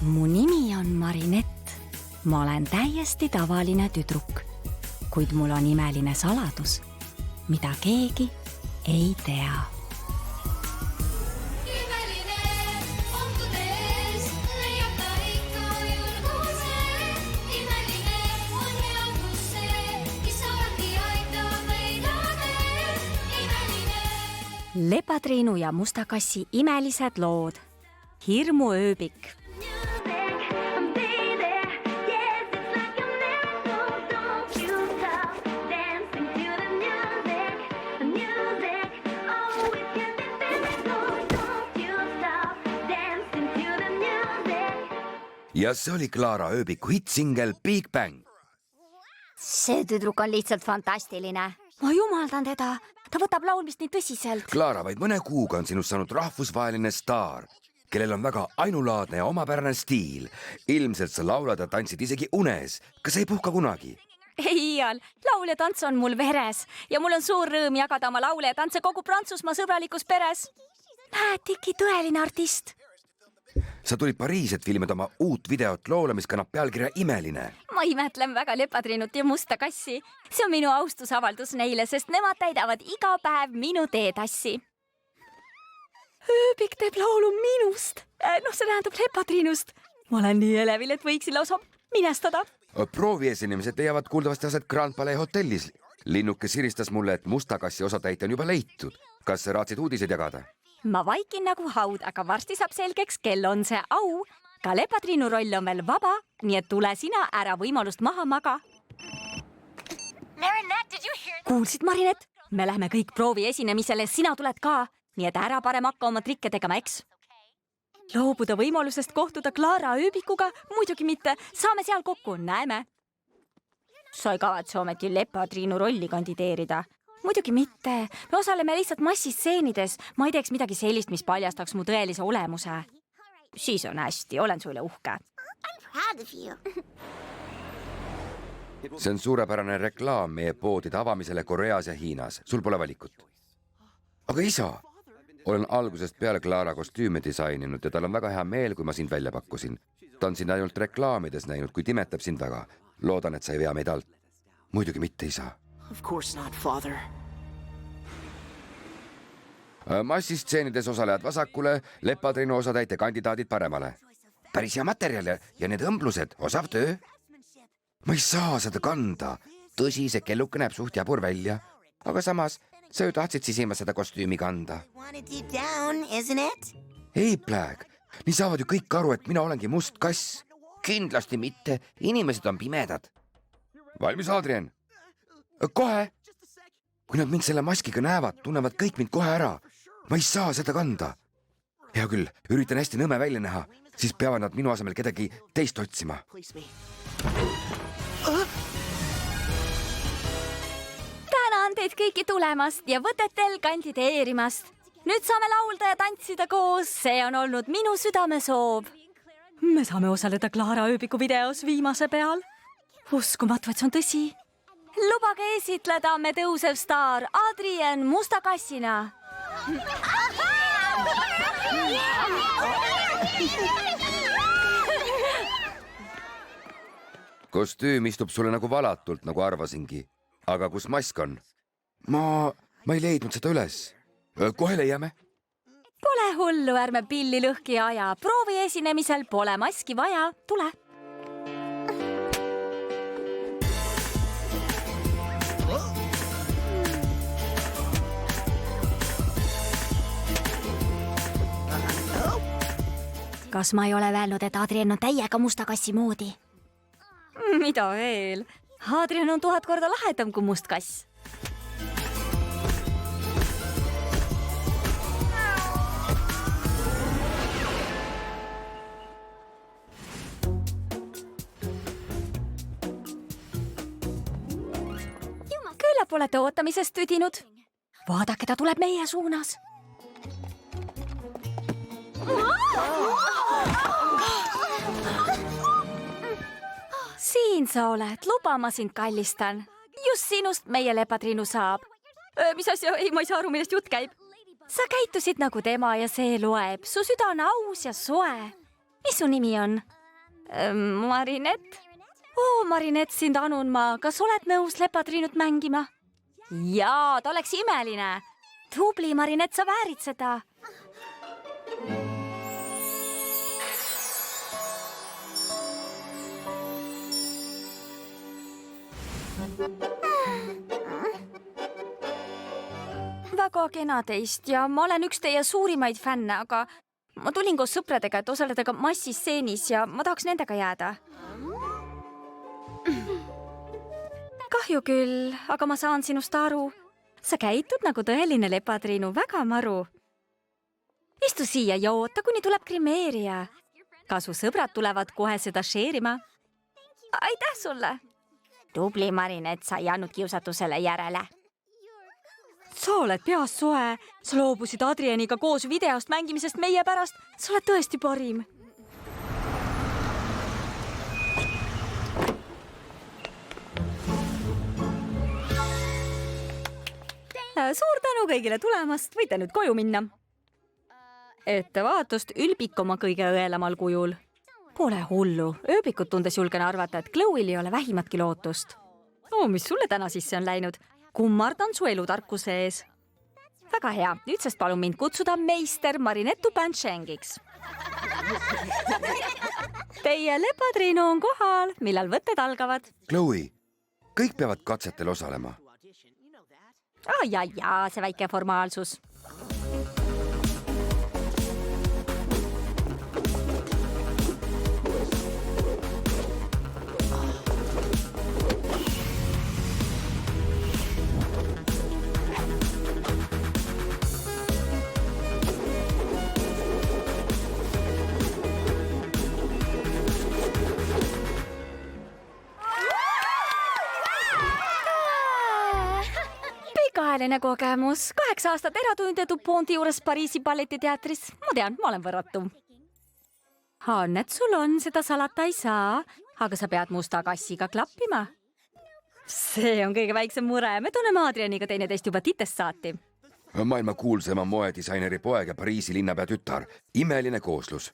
Mu nimi on Marinett. Ma olen täiesti tavaline tüdruk, kuid mul on imeline saladus, mida keegi ei tea. Lepatriinu ja Mustakassi imelised lood. Hirmuööbik. Ja see oli Klaara ööbiku hitsingel Big Bang. See tüdruk on lihtsalt fantastiline. Ma jumaldan teda. Ta võtab laulmist nii tõsiselt. Klaara, vaid mõne kuuga on sinust saanud rahvusvaheline staar, kellel on väga ainulaadne ja omapärane stiil. Ilmselt sa laulad ja tantsid isegi unes. Kas ei puhka kunagi? Ei, Ian. Laul ja tants on mul veres ja mul on suur rõõm jagada oma laule ja tantse kogu Prantsusmaa sõbralikus peres. Näed, Tiki, tõeline artist. Sa tulid Pariis, et filmida oma uut videot loole, mis kannab pealkirja Imeline. Ma imetlen väga Lepatriinut ja Mustakassi. See on minu austusavaldus neile, sest nemad täidavad iga päev minu teetassi. Ööbik teeb laulu minust. See tähendab Lepatriinust. Ma olen nii elevil, et võiksin lausa minestada. Prooviesinemised leiavad kuuldavasti aset Grand Palais hotellis. Linnuke siristas mulle, et Mustakassi osatäitja on juba leitud. Kas raatsid uudiseid jagada? Ma vaikin nagu haud, aga varsti saab selgeks, kel on see au. Ka Lepatriinu roll on veel vaba, nii et tule sina ära võimalust maha maga. Kuulsid, Marinett? Me lähme kõik proovi esinemisele, sina tuled ka, nii et ära parem hakka oma trikke tegema, eks? Loobuda võimalusest kohtuda Klaara ööbikuga? Muidugi mitte, saame seal kokku, näeme. Sa ei kavatse ometi Lepatriinu rolli kandideerida. Muidugi mitte. Me osaleme lihtsalt massistseenides. Ma ei teeks midagi sellist, mis paljastaks mu tõelise olemuse. Siis on hästi, olen su üle uhke. See on suurepärane reklaam meie poodide avamisele Koreas ja Hiinas. Sul pole valikut. Aga isa, olen algusest peale Klaara kostüüme disaininud ja tal on väga hea meel, kui ma sind välja pakkusin. Ta on sind ainult reklaamides näinud, kuid imetab sind väga. Loodan, et sa ei vea meid alt. Muidugi mitte, isa. Of course not, father. Massistseenides osalejad vasakule, Lepatriinu osatäitja kandidaadid paremale. Päris hea materjal ja need õmblused, osav töö. Ma ei saa seda kanda. Tõsi, see kelluke näeb suht jabur välja. Aga samas, sa ju tahtsid sisima seda kostüümi kanda. Ei, Black. Nii saavad ju kõik aru, et mina olengi must kass. Kindlasti mitte. Inimesed on pimedad. Valmis, Adrian? Kohe. Kui nad mind selle maskiga näevad, tunnevad kõik mind kohe ära. Ma ei saa seda kanda. Hea küll, üritan hästi nõme välja näha, siis peavad nad minu asemel kedagi teist otsima. Tänan teid kõiki tulemast ja võtetel kandideerimast. Nüüd saame laulda ja tantsida koos. See on olnud minu südamesoov. Me saame osaleda Klaara ööbiku videos viimase peal. Uskumatu, et see on tõsi. Lubage esitleda me tõusev staar Adrian Mustakassina. Kostüüm istub sulle nagu valatult, nagu arvasingi. Aga kus mask on? Ma ei leidnud seda üles. Kohe leiame. Pole hullu, ärme pilli lõhki aja. Proovi esinemisel pole maski vaja. Tule. Kas ma ei ole öelnud, et Adrian on täiega Mustakassi moodi? Mida veel? Adrian on 1000 korda lahedam kui must kass. Küllap olete ootamisest tüdinud. Vaadake, ta tuleb meie suunas. Siin sa oled, luba ma sind kallistan. Just sinust meie Lepatriinu saab. Mis asja? Ei, ma ei saa aru, millest jutt käib. Sa käitusid nagu tema ja see loeb. Su süda on aus ja soe. mis su nimi on? Marinett? Marinett, sind anun ma. Kas oled nõus lepatriinut mängima? Jaa, ta oleks imeline. Tubli, Marinett, sa väärid seda. Väga kena teist ja ma olen üks teie suurimaid fänne, aga ma tulin koos sõpradega, et osaleda ka massistseenis ja ma tahaks nendega jääda. Kahju küll, aga ma saan sinust aru. Sa käitud nagu tõeline lepatriinu, väga maru. Istu siia ja oota, kuni tuleb grimeerija. Ka su sõbrad tulevad kohe seda šeerima. Aitäh sulle! Tubli, Marinett, sa ei andnud kiusatusele järele. Sa oled peas soe. Sa loobusid Adrianiga koos videost mängimisest meie pärast. Sa oled tõesti parim. Suur tänu kõigile tulemast. Võite nüüd koju minna. Ettevaatust, ülbik oma kõige õelamal kujul. Pole hullu. Ööbikut tundes julgen arvata, et Chloe'l ei ole vähimatki lootust. Mis sulle täna sisse on läinud? Kummardan su elutarkuse ees. Väga hea. Nüüdsest palun mind kutsuda meister Marinettu Banshengiks. Teie lepatriinu on kohal. Millal võtted algavad? Chloe, kõik peavad katsetel osalema. Jaa, see väike formaalsus. Pikaajaline kogemus. 8 aastat eratunde Duponti juures Pariisi balletiteatris. Ma tean, ma olen võrratu. Annet, sul on, seda salata ei saa, aga sa pead musta kassiga klappima. See on kõige väiksem mure. Me tunneme Adrianiga teineteist juba titest saati. Maailma kuulsama moedisaineri poeg ja Pariisi linnapea tütar. Imeline kooslus.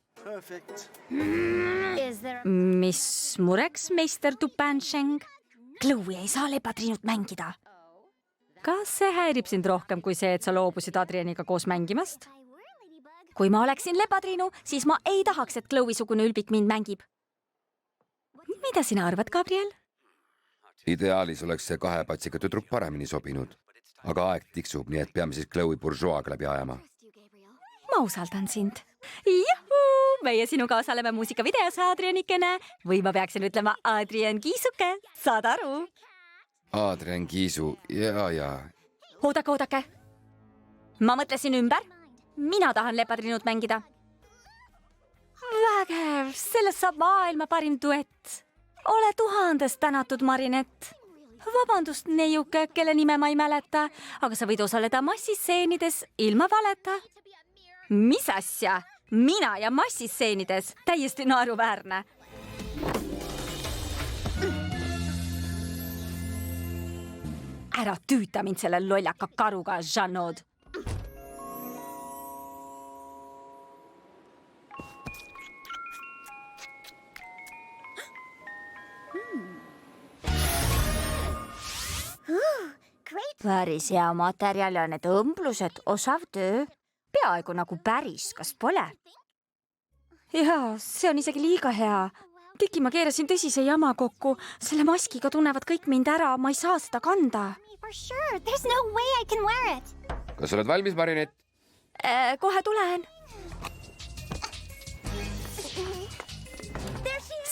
Mis mureks, meister Dupansheng? Chloe ei saa lepatriinut mängida. Kas see häirib sind rohkem kui see, et sa loobusid Adrianiga koos mängimast? Kui ma oleksin lepatriinu, siis ma ei tahaks, et Chloe-sugune ülbik mind mängib. Mida sina arvad, Gabriel? Ideaalis oleks see 2 patsiga tüdruk paremini sobinud. Aga aeg tiksub, nii et peame siis Chloe Bourgeois'ga läbi ajama. Ma usaldan sind. Juhuu! Meie sinuga osaleme muusikavideos, Adrianikene. Või ma peaksin ütlema Adrian Kiisuke. Saad aru? Adrian Kiisu, jaa. Oodake. Ma mõtlesin ümber. Mina tahan lepatriinut mängida. Vägev, sellest saab maailma parim duett. Ole 1000 tänatud, Marinett. Vabandust, neiuke, kelle nime ma ei mäleta, aga sa võid osaleda massisseenides ilma valeta. Mis asja? Mina ja massisseenides? Täiesti naeruväärne. Ära tüüta mind selle lollaka karuga, Jeannot. Päris hea materjal ja need õmblused, osav töö. Peaaegu nagu päris, kas pole? Jaa, see on isegi liiga hea. Tiki, ma keerasin tõsise jama kokku. Selle maskiga tunnevad kõik mind ära. Ma ei saa seda kanda. Kas oled valmis, Marinett? Kohe tulen.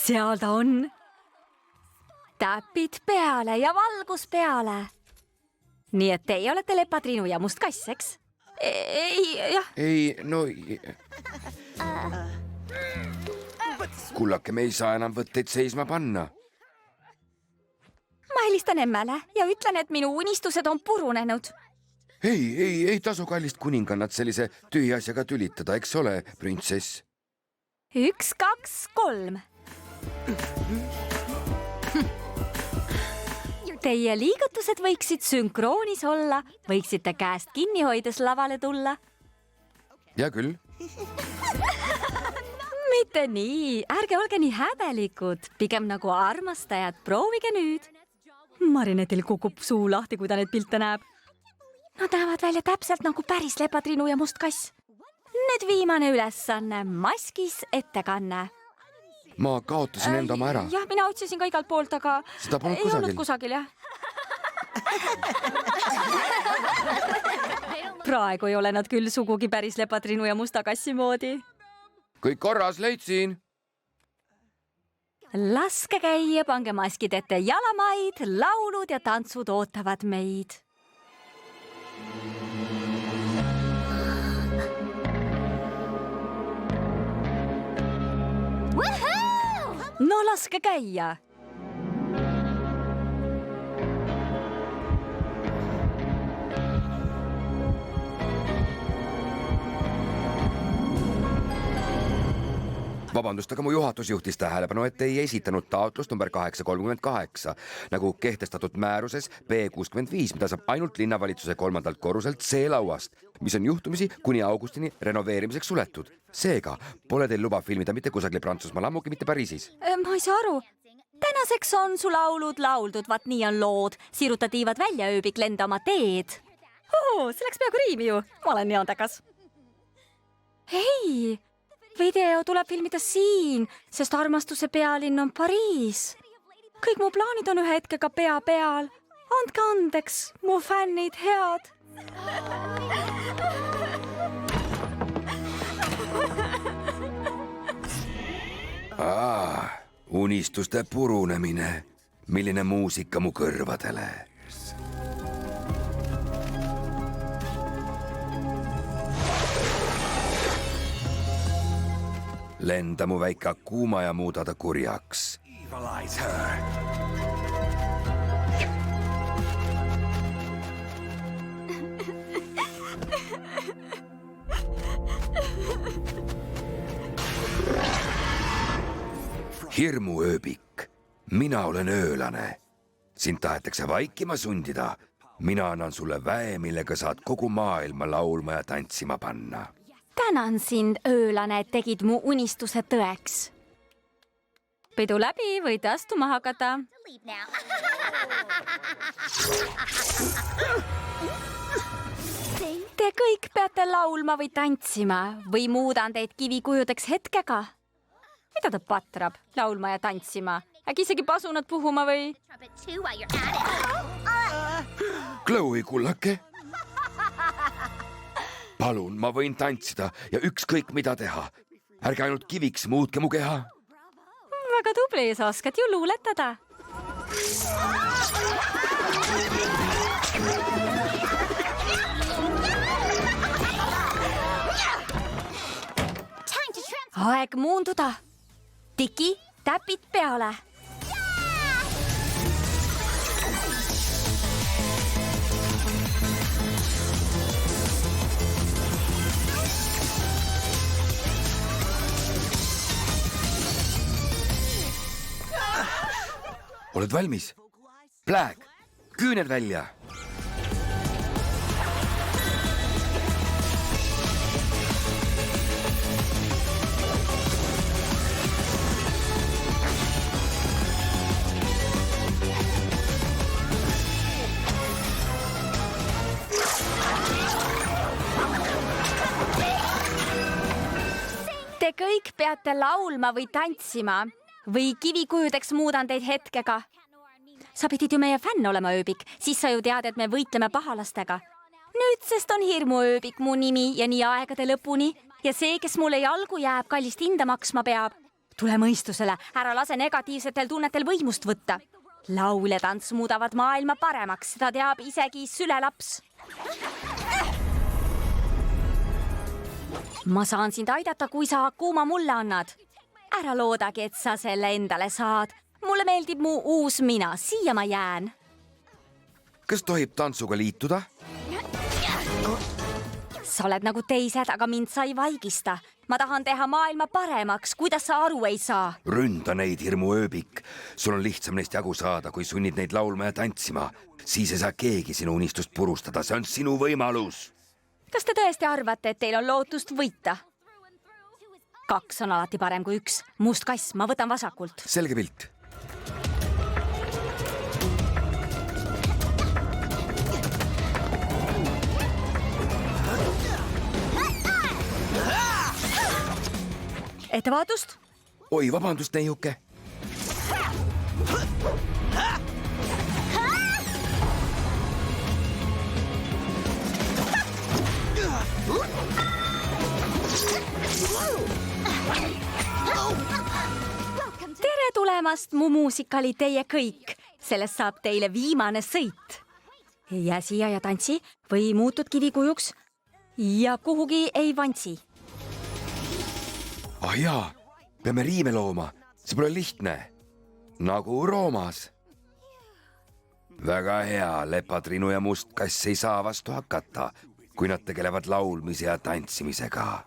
Seal ta on. Täpid peale ja valgus peale. Nii et teie olete lepatriinu ja must kass, eks? Ei, no... Kullake, me ei saa enam võtteid seisma panna. Ma helistan emmele ja ütlen, et minu unistused on purunenud. Ei tasu kallist kuningannat sellise tühi asjaga tülitada, eks ole, printsess? 1, 2, 3. Teie liigutused võiksid sünkroonis olla, võiksite käest kinni hoides lavale tulla. Hea küll. mitte nii, ärge olge nii häbelikud, pigem nagu armastajad, proovige nüüd. Marinetil kukub suu lahti, kui ta neid pilte näeb. Nad näevad välja täpselt nagu päris lepatrinu ja must kass. Nüüd viimane ülesanne, maskis ettekanne. Ma kaotasin enda oma ära. Jah, mina otsisin ka igalt poolt, aga Seda polnud ei kusagil. olnud kusagil, jah. Praegu ei ole nad küll sugugi päris lepatrinu ja musta kassi moodi. Kõik korras, leidsin. Laske käia, pange maskid ette jalamaid, laulud ja tantsud ootavad meid. No laske käia. Vabandust, aga mu juhatus juhtis tähelepanu, et ei esitanud taotlust number 838, nagu kehtestatud määruses B65, mida saab ainult linnavalitsuse 3. korruselt C-lauast, mis on juhtumisi kuni augustini renoveerimiseks suletud. Seega pole teil luba filmida mitte kusagil Prantsusmaal, ammugi mitte Pariisis. Ma ei saa aru. Tänaseks on su laulud lauldud, vaat nii on lood. Sirutatiivad välja ööbik lenda oma teed. See läks peaaegu riimi ju. Ma olen nii andekas. Hei, video tuleb filmida siin, sest armastuse pealinn on Pariis. Kõik mu plaanid on ühe hetkega pea peal. Andke andeks, mu fännid head. Unistuste purunemine, milline muusika mu kõrvadele. Lenda mu väike kuuma ja muuda ta kurjaks. Hirmuööbik, mina olen öölane. Sind tahetakse vaikima sundida. Mina annan sulle väe, millega saad kogu maailma laulma ja tantsima panna. Tänan sind, öölane, et tegid mu unistuse tõeks. Pidu läbi, võite astuma hakata. Te kõik peate laulma või tantsima või muudan teid kivikujudeks hetkega. Mida ta patrab? Laulma ja tantsima. Äkki isegi pasunad puhuma või? Chloe, kullake. Palun, ma võin tantsida ja ükskõik mida teha. Ärge ainult kiviks muutke mu keha. Väga tubli, sa oskad ju luuletada. Aeg muunduda. Tiki, täpid peale. Oled valmis? Black, küüned välja. Te kõik peate laulma või tantsima või kivikujudeks muudan teid hetkega. Sa pidid ju meie fänn olema, ööbik, siis sa ju tead, et me võitleme pahalastega. Nüüdsest on hirmuööbik mu nimi ja nii aegade lõpuni ja see, kes mulle jalgu jääb, kallist hinda maksma peab. Tule mõistusele, ära lase negatiivsetel tunnetel võimust võtta. Laul ja tants muudavad maailma paremaks, seda teab isegi sülelaps. Ma saan sind aidata, kui sa kuuma mulle annad. Ära loodagi, et sa selle endale saad. Mulle meeldib mu uus mina, siia ma jään. Kas tohib tantsuga liituda? Sa oled nagu teised, aga mind sa ei vaigista. Ma tahan teha maailma paremaks, kuidas sa aru ei saa. Ründa neid, hirmuööbik. Sul on lihtsam neist jagu saada, kui sunnid neid laulma ja tantsima. Siis ei saa keegi sinu unistust purustada, see on sinu võimalus. Kas te tõesti arvate, et teil on lootust võita? 2 on alati parem kui 1. Must kass, ma võtan vasakult. Selge pilt. Ettevaatust. Oi, vabandust, neiuke. Tere tulemast mu muusikali teie kõik. Sellest saab teile viimane sõit. Jää siia ja tantsi või muutud kivikujuks ja kuhugi ei vantsi. Ah jaa, peame riime looma. See pole lihtne. Nagu Roomas. Väga hea, Lepatriinu ja Must kass ei saa vastu hakata, kui nad tegelevad laulmise ja tantsimisega.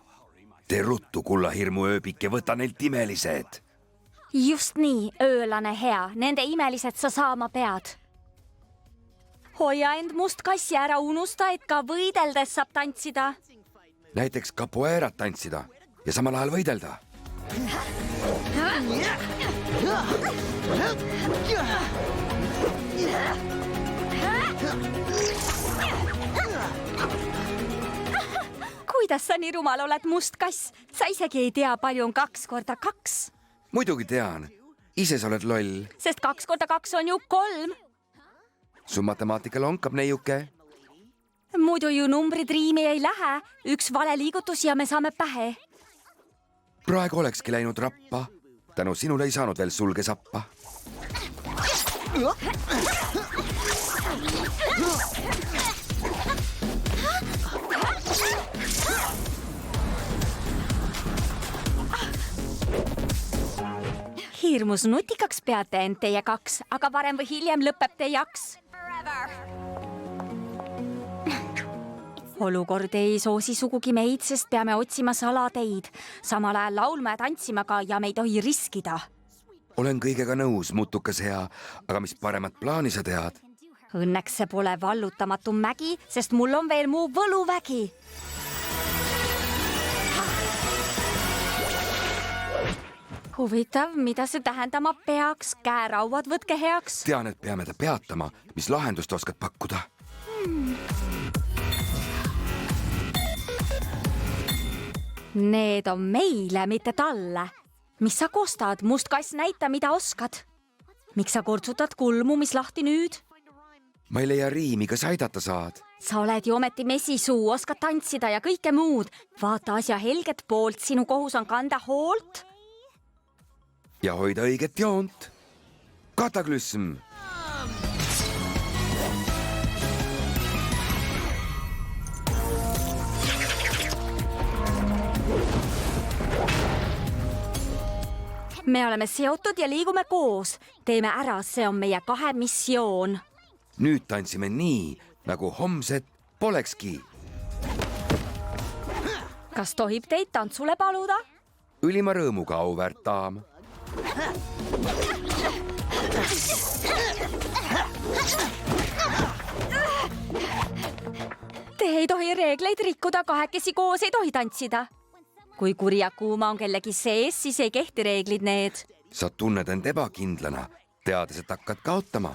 Tee ruttu, kulla hirmu ööbik ja võta neilt imelised. Just nii, öölane hea. Nende imelised sa saama pead. Hoia end Must kassi ära, unusta, et ka võideldes saab tantsida. Näiteks capoeirat tantsida ja samal ajal võidelda. Kuidas sa nii rumal oled, Must kass? Sa isegi ei tea, palju on 2 korda 2. Muidugi tean. Ise sa oled loll. Sest 2 korda 2 on ju 3. Su matemaatika lonkab, neiuke. Muidu ju numbrid riimi ei lähe. 1 vale liigutus ja me saame pähe. Praegu olekski läinud rappa. Tänu sinule ei saanud veel sulge sappa. Hirmus nutikaks peate end teie 2, aga varem või hiljem lõpeb teie jaks. Olukord ei soosi sugugi meid, sest peame otsima salateid. Samal ajal laulma ja tantsima ka ja me ei tohi riskida. Olen kõigega nõus, mutukas hea, aga mis paremat plaani sa tead? Õnneks see pole vallutamatu mägi, sest mul on veel mu võluvägi. Huvitav, mida see tähendama peaks? Käerauad võtke heaks. Tean, et peame ta peatama. Mis lahendust oskad pakkuda? Need on meile, mitte talle. Mis sa kostad? Must kass, näita, mida oskad. Miks sa kortsutad kulmu, mis lahti nüüd? Ma ei leia riimi, kas aidata saad? Sa oled ju ometi mesisuu, oskad tantsida ja kõike muud. Vaata asja helget poolt, sinu kohus on kanda hoolt. Ja hoida õiget joont. Kataklüsm. Me oleme seotud ja liigume koos. Teeme ära, see on meie 2 missioon. Nüüd tantsime nii, nagu homset polekski. Kas tohib teid tantsule paluda? Ülima rõõmuga, auväärt daam. Te ei tohi reegleid rikkuda, 2 koos ei tohi tantsida. Kui kuri ja kuuma on kellegi sees, siis ei kehti reeglid need. Sa tunned end ebakindlana, teades, et hakkad kaotama.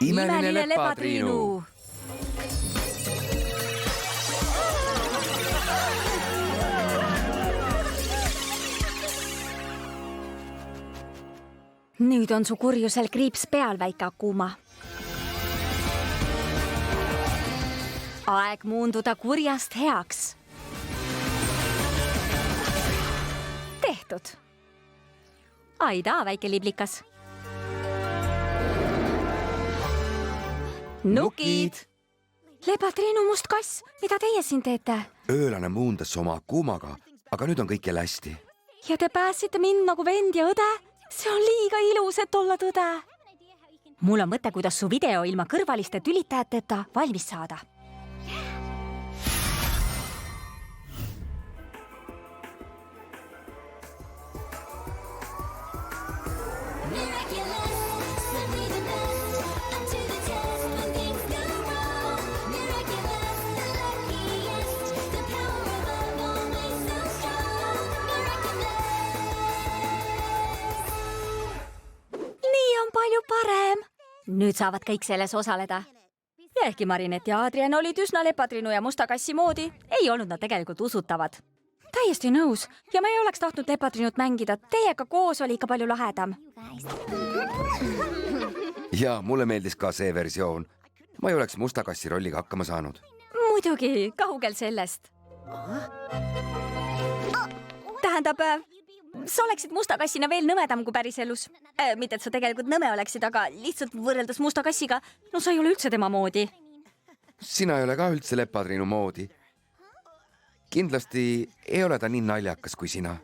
Imeline Lepatriinu. Nüüd on su kurjusel kriips peal, väike Akuma. Aeg muunduda kurjast heaks. Tehtud. Aida, väike liblikas. Nukid! Lepatriinu, Must kass, mida teie siin teete? Öölane muundas oma Akumaga, aga nüüd on kõik jälle hästi. Ja te pääsite mind nagu vend ja õde? See on liiga ilus, et olla tõde. Mul on mõte, kuidas su video ilma kõrvaliste tülitajateta valmis saada. nüüd saavad kõik selles osaleda. Ja ehkki Marinett ja Adrian olid üsna Lepatrinu ja Musta kassi moodi, ei olnud nad tegelikult usutavad. Täiesti nõus ja ma ei oleks tahtnud Lepatrinut mängida. Teiega koos oli ikka palju lahedam. ja mulle meeldis ka see versioon. Ma ei oleks Musta kassi rolliga hakkama saanud. Muidugi, kaugel sellest. Tähendab, sa oleksid Musta kassina veel nõmedam kui päriselus. Mitte, et sa tegelikult nõme oleksid, aga lihtsalt võrreldes Musta kassiga, no sa ei ole üldse tema moodi. Sina ei ole ka üldse Lepatrinu moodi. Kindlasti ei ole ta nii naljakas kui sina.